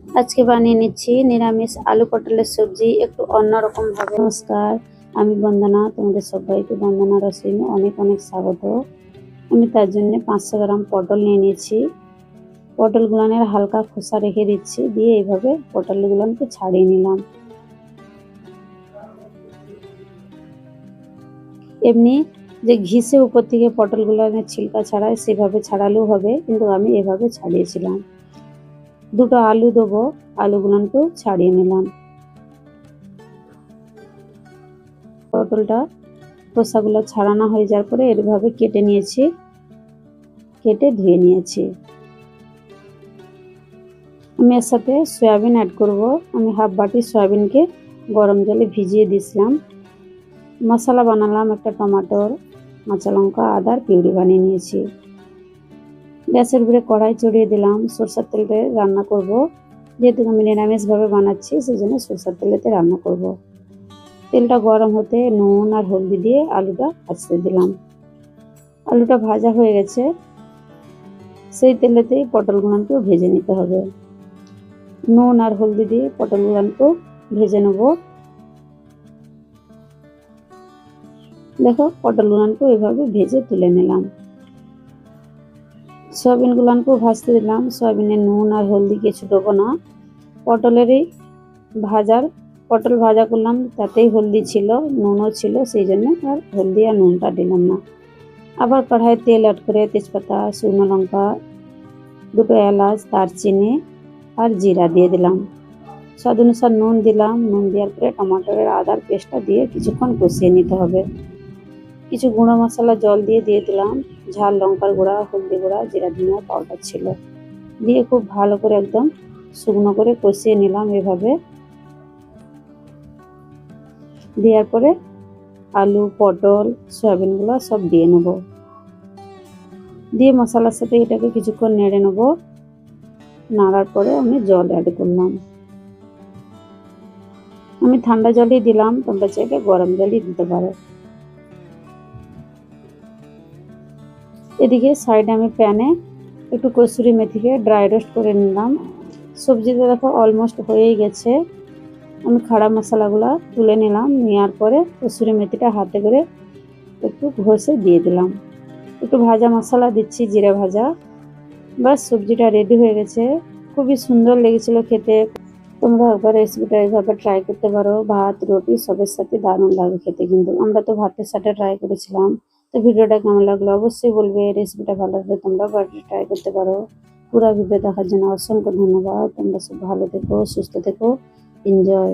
আজকে বানিয়ে নিচ্ছি নিরামিষ আলু পটলের সবজি একটু অন্যরকম ভাবে। নমস্কার, আমি বন্দনা, তোমাদের সবাইকে বন্দনা রসিনে অনেক অনেক স্বাগত। আমি তার জন্য 500 গ্রাম পটল নিয়ে নিয়েছি। পটলগুলোনের হালকা খোসা রেখে দিচ্ছি, দিয়ে এইভাবে পটলগুলোকে ছাড়িয়ে নিলাম। এমনি যে ঘিসে উপর থেকে পটলগুলোনের ছিলকা ছাড়ায় সেভাবে ছাড়ালেও হবে, কিন্তু আমি এভাবে ছাড়িয়েছিলাম। দুটো আলু দেবো, আলুগুলোকেও ছাড়িয়ে নিলাম। পটলটা খোসাগুলো ছাড়ানো হয়ে যাওয়ার পরে এভাবে কেটে নিয়েছি, কেটে ধুয়ে নিয়েছি। আমি এর সাথে সয়াবিন অ্যাড করব। আমি হাফ বাটি সয়াবিনকে গরম জলে ভিজিয়ে দিয়েছিলাম। মশলা বানালাম, একটা টমেটোর, কাঁচা লঙ্কা, আদার পিউরি বানিয়ে নিয়েছি। গ্যাসের উপরে কড়াই চড়িয়ে দিলাম, সরষের তেলে রান্না করব। যেহেতু আমি নিরামিষভাবে বানাচ্ছি সেজন্য সরষের তেলেতে রান্না করব। তেলটা গরম হতে নুন আর হলদি দিয়ে আলুটা ভাজতে দিলাম। আলুটা ভাজা হয়ে গেছে, সেই তেলেতেই পটলগুলোকেও ভেজে নিতে হবে। নুন আর হলদি দিয়ে পটলগুলোকেও ভেজে নেব। দেখো পটলগুলোকেও এভাবে ভেজে তুলে নিলাম। সয়াবিনগুলোকেও ভাজতে দিলাম। সয়াবিনে নুন আর হলদি কিছু দেবো না, পটলেরই পটল ভাজা করলাম, তাতেই হলদি ছিল, নুনও ছিল, সেই জন্য আর হলদি আর নুনটা দিলাম না। আবার কড়াইয়ে তেল অ্যাড করে তেজপাতা, শুকনো লঙ্কা, দুটো এলাচ, দারচিনি আর জিরা দিয়ে দিলাম। স্বাদ অনুসার নুন দিলাম। নুন দেওয়ার পরে টমাটোর আদার পেস্টটা দিয়ে কিছুক্ষণ কষিয়ে নিতে হবে। কিছু গুঁড়ো মশলা জল দিয়ে দিলাম। ঝাল লঙ্কার গুঁড়া, হলদি গুঁড়া, জিরা ধনিয়া পাউডার ছিল, দিয়ে খুব ভালো করে একদম শুকনো করে কষিয়ে নিলাম। এভাবে দেওয়ার পরে আলু, পটল, সয়াবিনগুলো সব দিয়ে নেব। দিয়ে মশলার সাথে এটাকে কিছুক্ষণ নেড়ে নেব। নাড়ার পরে আমি জল অ্যাড করলাম। আমি ঠান্ডা জলই দিলাম, তোমরা চাইলে গরম জলই দিতে পারো। এদিকে সাইডে আমি প্যানে একটু কসুরি মেথিকে ড্রাই রোস্ট করে নিলাম। সবজিটা দেখো অলমোস্ট হয়েই গেছে। আমি খাড়া মশলাগুলো তুলে নিলাম, নেওয়ার পরে কসুরি মেথিটা হাতে করে একটু ঘষে দিয়ে দিলাম। একটু ভাজা মশলা দিচ্ছি, জিরে ভাজা। বাস সবজিটা রেডি হয়ে গেছে। খুবই সুন্দর লেগেছিল খেতে। তোমরা একবার রেসিপিটা এইভাবে ট্রাই করতে পারো, ভাত রুটি সবের সাথে দারুণ লাগে খেতে। কিন্তু আমরা তো ভাতের সাথে ট্রাই করেছিলাম। তো ভিডিওটা কেমন লাগলো অবশ্যই বলবে। রেসিপিটা ভালো লাগলে তোমরা বাড়িতে ট্রাই করতে পারো। পুরো ভিডিও দেখার জন্য অসংখ্য ধন্যবাদ। তোমরা সব ভালো থেকো, সুস্থ থেকো, এনজয়।